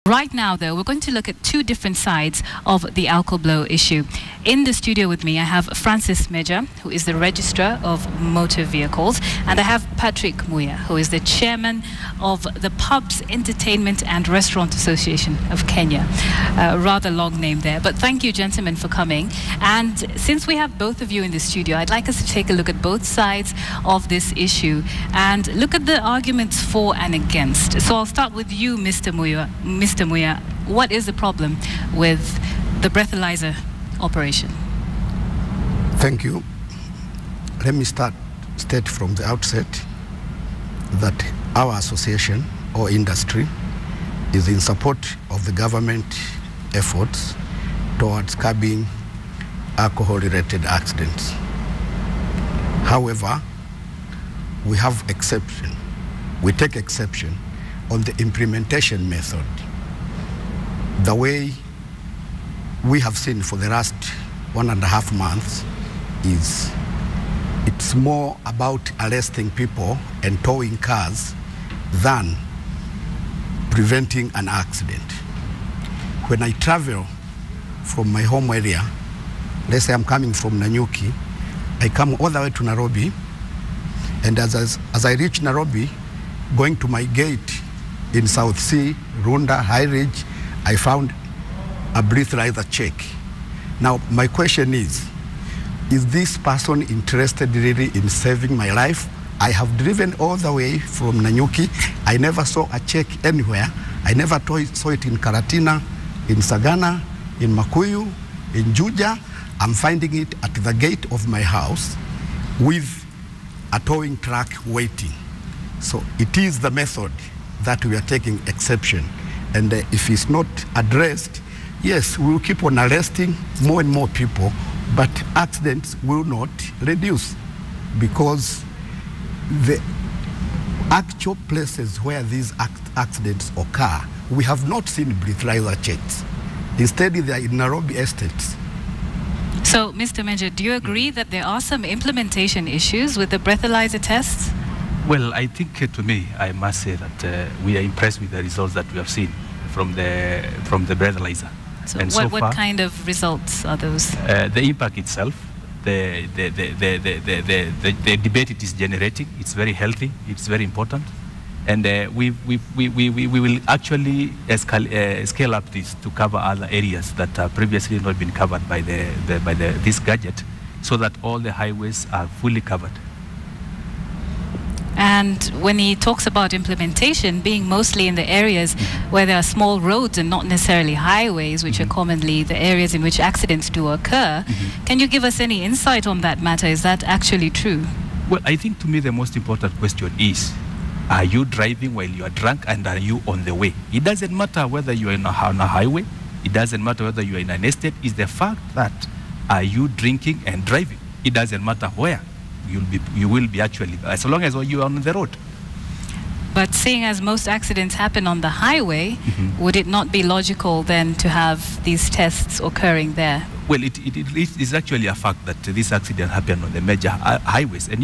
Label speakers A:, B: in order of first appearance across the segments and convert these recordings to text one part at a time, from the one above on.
A: Right now, though, we're going to look at two different sides of the alcoblow issue. In the studio with me, I have Francis Meja, who is the Registrar of Motor Vehicles, and I have Patrick Muya, who is the Chairman of the Pubs, Entertainment and Restaurant Association of Kenya. Rather long name there, but thank you, gentlemen, for coming. And since we have both of you in the studio, I'd like us to take a look at both sides of this issue and look at the arguments for and against. So I'll start with you, Mr. Muya. Mr. Muya, what is the problem with the breathalyzer operation?
B: Thank you. Let me state from the outset that our association or industry is in support of the government efforts towards curbing alcohol-related accidents. However, we have exception. We take exception on the implementation method. The way we have seen for the last 1.5 months is it's more about arresting people and towing cars than preventing an accident. When I travel from my home area, let's say I'm coming from Nanyuki, I come all the way to Nairobi, and as I reach Nairobi, going to my gate in South Sea, Runda, High Ridge, I found a breathalyzer check. Now, my question is this person interested really in saving my life? I have driven all the way from Nanyuki. I never saw a check anywhere. I never saw it in Karatina, in Sagana, in Makuyu, in Juja. I'm finding it at the gate of my house with a towing truck waiting. So it is the method that we are taking exception. And if it's not addressed, yes, we will keep on arresting more and more people, but accidents will not reduce because the actual places where these accidents occur, we have not seen breathalyzer checks. Instead, they are in Nairobi estates.
A: So, Mr. Meja, do you agree that there are some implementation issues with the breathalyzer tests?
C: Well, I think to me, I must say that we are impressed with the results that we have seen from the breathalyzer.
A: So and what kind of results are those?
C: The impact itself, the debate it is generating, it's very healthy, it's very important. And we will actually scale up this to cover other areas that have previously not been covered by this gadget, so that all the highways are fully covered.
A: And when he talks about implementation being mostly in the areas where there are small roads and not necessarily highways, which are commonly the areas in which accidents do occur, can you give us any insight on that matter? Is that actually true?
C: Well, I think to me the most important question is, are you driving while you are drunk and are you on the way? It doesn't matter whether you are on a highway, it doesn't matter whether you are in an estate, it's the fact that are you drinking and driving? It doesn't matter where. You will be actually, as long as you are on the road.
A: But seeing as most accidents happen on the highway, would it not be logical then to have these tests occurring there?
C: Well, it is actually a fact that this accident happened on the major highways. And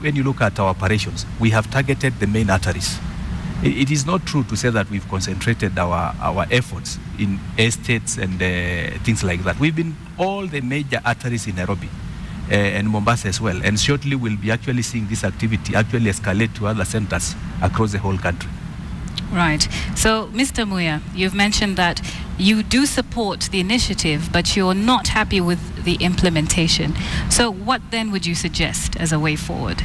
C: when you look at our operations, we have targeted the main arteries. It is not true to say that we've concentrated our efforts in estates and things like that. We've been all the major arteries in Nairobi. And Mombasa as well, and shortly we'll be actually seeing this activity actually escalate to other centers across the whole country.
A: Right. So, Mr. Muya, you've mentioned that you do support the initiative, but you're not happy with the implementation. So, what then would you suggest as a way forward?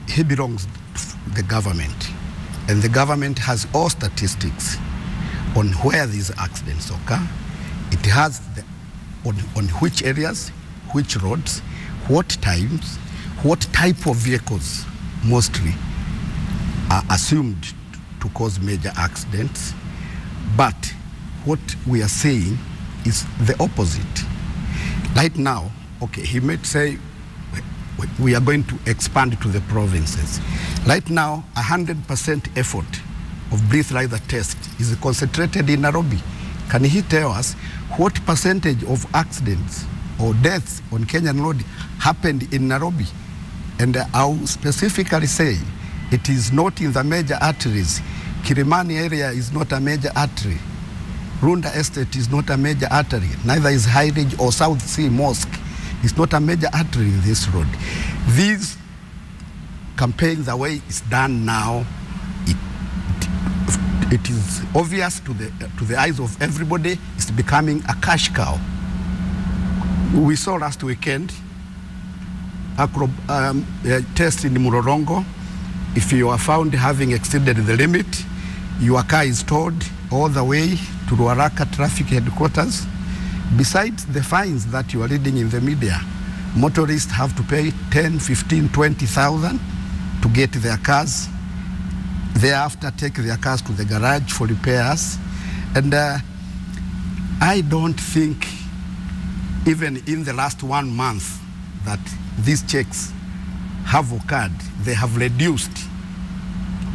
B: He belongs to the government, and the government has all statistics on where these accidents occur. It has on which areas, which roads, what times, what type of vehicles mostly are assumed to cause major accidents. But what we are saying is the opposite. Right now, okay, he might say we are going to expand to the provinces. Right now, 100% effort of breathalyzer test is concentrated in Nairobi. Can he tell us what percentage of accidents or deaths on Kenyan road happened in Nairobi? And I'll specifically say It is not in the major arteries. Kirimani area is not a major artery. Runda Estate is not a major artery. Neither is High Ridge or South Sea Mosque. It's not a major artery in this road. These campaigns, the way it's done now, it is obvious to the eyes of everybody. It's becoming a cash cow. We saw last weekend a test in Mulorongo. If you are found having exceeded the limit, your car is towed all the way to Ruaraka Traffic Headquarters. Besides the fines that you are reading in the media, motorists have to pay 10, 15, 20,000 to get their cars. Thereafter, take their cars to the garage for repairs. And I don't think, even in the last 1 month, that these checks have occurred. They have reduced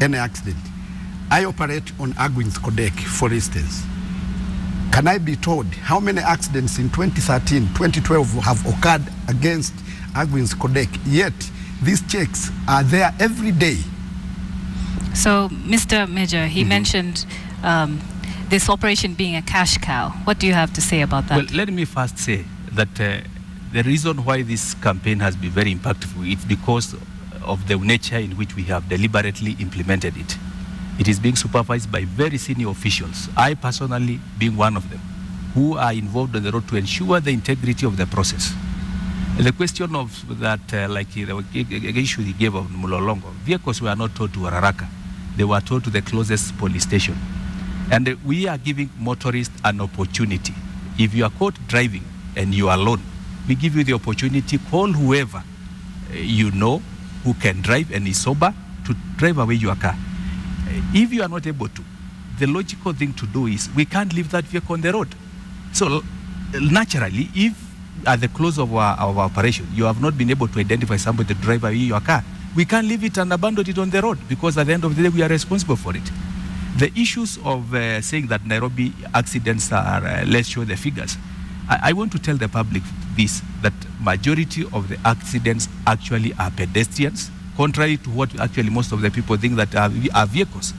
B: any accident. I operate on Agwins Kodek, for instance. Can I be told how many accidents in 2013, 2012 have occurred against Agwins Kodek? Yet, these checks are there every day.
A: So, Mr. Major, he mentioned this operation being a cash cow. What do you have to say about that?
C: Well, let me first say that the reason why this campaign has been very impactful is because of the nature in which we have deliberately implemented it. It is being supervised by very senior officials, I personally being one of them, who are involved on the road to ensure the integrity of the process. The question of that, like the issue he gave of Mulolongo, vehicles were not towed to Araraka. They were towed to the closest police station. And we are giving motorists an opportunity. If you are caught driving and you are alone, we give you the opportunity, call whoever you know who can drive and is sober to drive away your car. If you are not able to, the logical thing to do is we can't leave that vehicle on the road. So naturally, if at the close of our operation, you have not been able to identify somebody to drive away your car, we can't leave it and abandon it on the road, because at the end of the day, we are responsible for it. The issues of saying that Nairobi accidents are, let's show the figures. I want to tell the public this, that majority of the accidents actually are pedestrians, contrary to what actually most of the people think that are vehicles.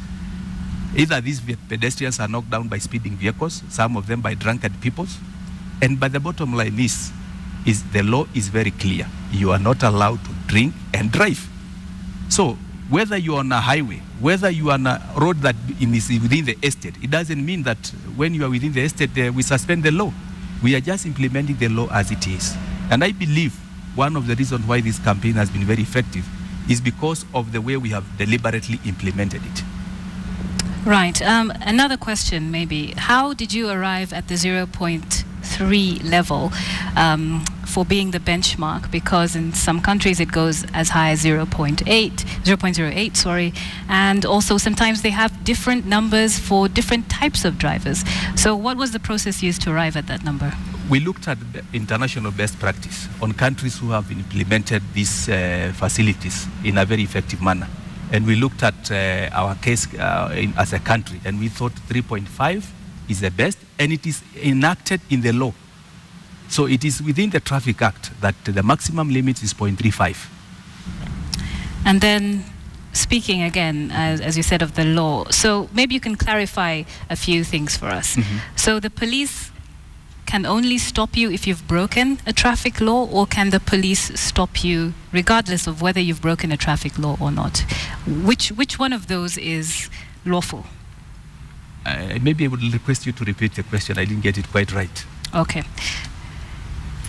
C: Either these pedestrians are knocked down by speeding vehicles, some of them by drunkard people. But the bottom line is the law is very clear. You are not allowed to drink and drive. So whether you're on a highway, whether you are on a road that is within the estate, it doesn't mean that when you are within the estate, we suspend the law. We are just implementing the law as it is. And I believe one of the reasons why this campaign has been very effective is because of the way we have deliberately implemented it.
A: Right. Another question maybe. How did you arrive at the 0.3 level for being the benchmark? Because in some countries it goes as high as 0.08, sorry. And also sometimes they have different numbers for different types of drivers. So what was the process used to arrive at that number?
C: We looked at international best practice on countries who have implemented these facilities in a very effective manner. And we looked at our case as a country, and we thought 3.5 is the best, and it is enacted in the law. So it is within the Traffic Act that the maximum limit is 0.35.
A: And then, speaking again, as you said, of the law, so maybe you can clarify a few things for us. So the police can only stop you if you've broken a traffic law, or can the police stop you regardless of whether you've broken a traffic law or not? Which one of those is lawful?
C: Maybe I would request you to repeat the question. I didn't get it quite right.
A: Okay.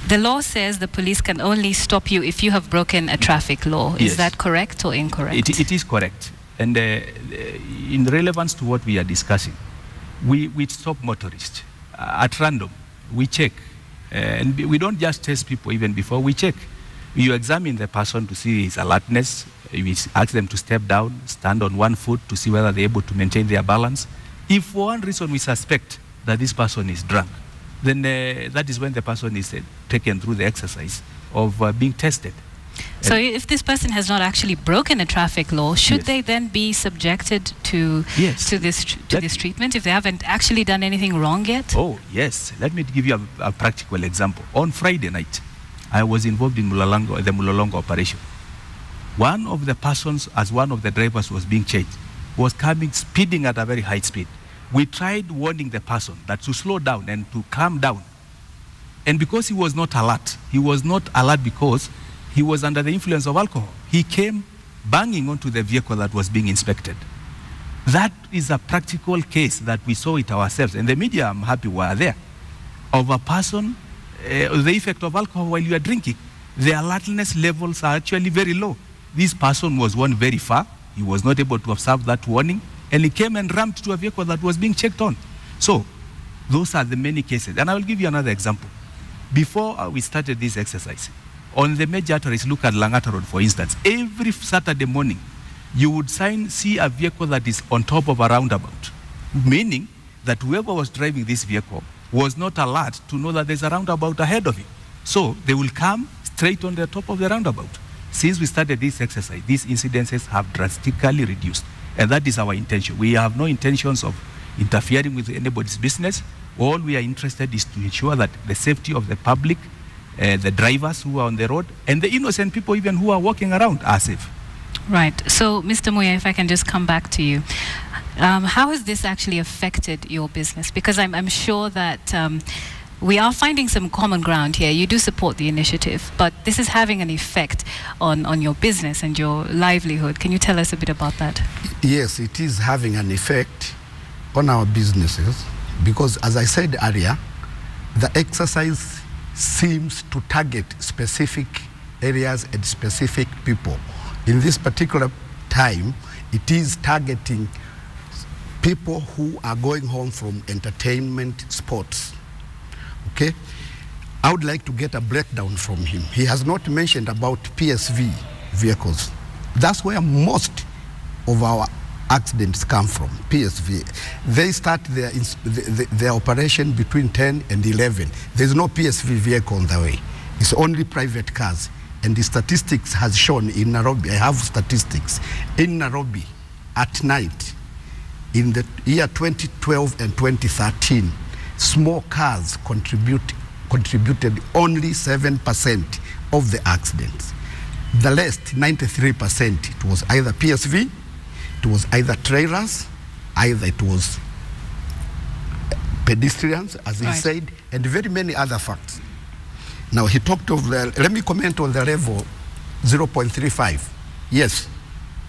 A: The law says the police can only stop you if you have broken a traffic law. Is that correct or incorrect?
C: It is correct. And in relevance to what we are discussing, we stop motorists at random. We check. And we don't just test people even before we check. You examine the person to see his alertness. We ask them to step down, stand on one foot to see whether they're able to maintain their balance. If for one reason we suspect that this person is drunk, then that is when the person is taken through the exercise of being tested.
A: So if this person has not actually broken a traffic law, should they then be subjected to this treatment if they haven't actually done anything wrong yet?
C: Oh, yes. Let me give you a practical example. On Friday night, I was involved in the Mulolongo operation. one of the persons, as one of the drivers was being changed, was coming speeding at a very high speed. We tried warning the person that to slow down and to calm down. And because he was not alert because he was under the influence of alcohol, he came banging onto the vehicle that was being inspected. That is a practical case that we saw it ourselves, and the media, I'm happy, were there, of a person, the effect of alcohol while you are drinking. The alertness levels are actually very low. This person was one very far. He was not able to observe that warning, and he came and rammed to a vehicle that was being checked on. So those are the many cases. And I will give you another example. Before we started this exercise, on the major arteries, look at Langata Road, for instance, every Saturday morning, you would see a vehicle that is on top of a roundabout, meaning that whoever was driving this vehicle was not alert to know that there's a roundabout ahead of you. So they will come straight on the top of the roundabout. Since we started this exercise, these incidences have drastically reduced. And that is our intention. We have no intentions of interfering with anybody's business. All we are interested is to ensure that the safety of the public, the drivers who are on the road, and the innocent people even who are walking around are safe.
A: Right. So, Mr. Muya, if I can just come back to you. How has this actually affected your business? Because I'm sure that we are finding some common ground here. You do support the initiative, but this is having an effect on your business and your livelihood. Can you tell us a bit about that?
B: Yes, it is having an effect on our businesses because, as I said earlier, the exercise seems to target specific areas and specific people. In this particular time, it is targeting people who are going home from entertainment, sports. Okay? I would like to get a breakdown from him. He has not mentioned about PSV vehicles. That's where most of our accidents come from, PSV. They start their operation between 10 and 11. There's no PSV vehicle on the way. It's only private cars. And the statistics has shown in Nairobi, I have statistics, in Nairobi at night, in the year 2012 and 2013, small cars contributed only 7% of the accidents. The rest, 93%, it was either PSV, it was either trailers, either it was pedestrians, as he said, and very many other facts. Now, he talked of let me comment on the level 0.35. Yes,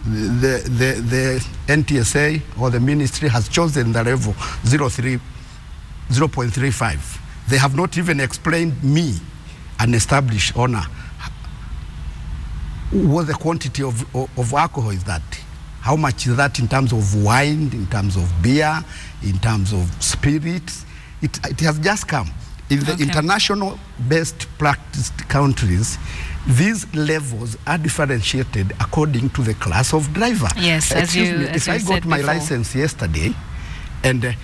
B: the NTSA or the ministry has chosen the level 0.35. They have not even explained me, an established owner, what the quantity of alcohol is that. How much is that in terms of wine, in terms of beer, in terms of spirits? It has just come. In the international best practice countries, these levels are differentiated according to the class of driver.
A: Yes,
B: if I got my license yesterday, and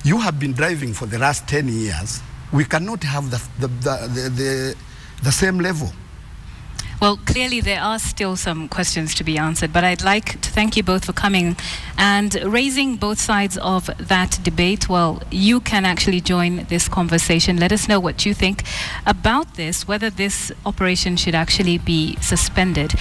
B: you have been driving for the last 10 years, we cannot have the same level.
A: Well, clearly there are still some questions to be answered, but I'd like to thank you both for coming and raising both sides of that debate. Well, you can actually join this conversation. Let us know what you think about this, whether this operation should actually be suspended.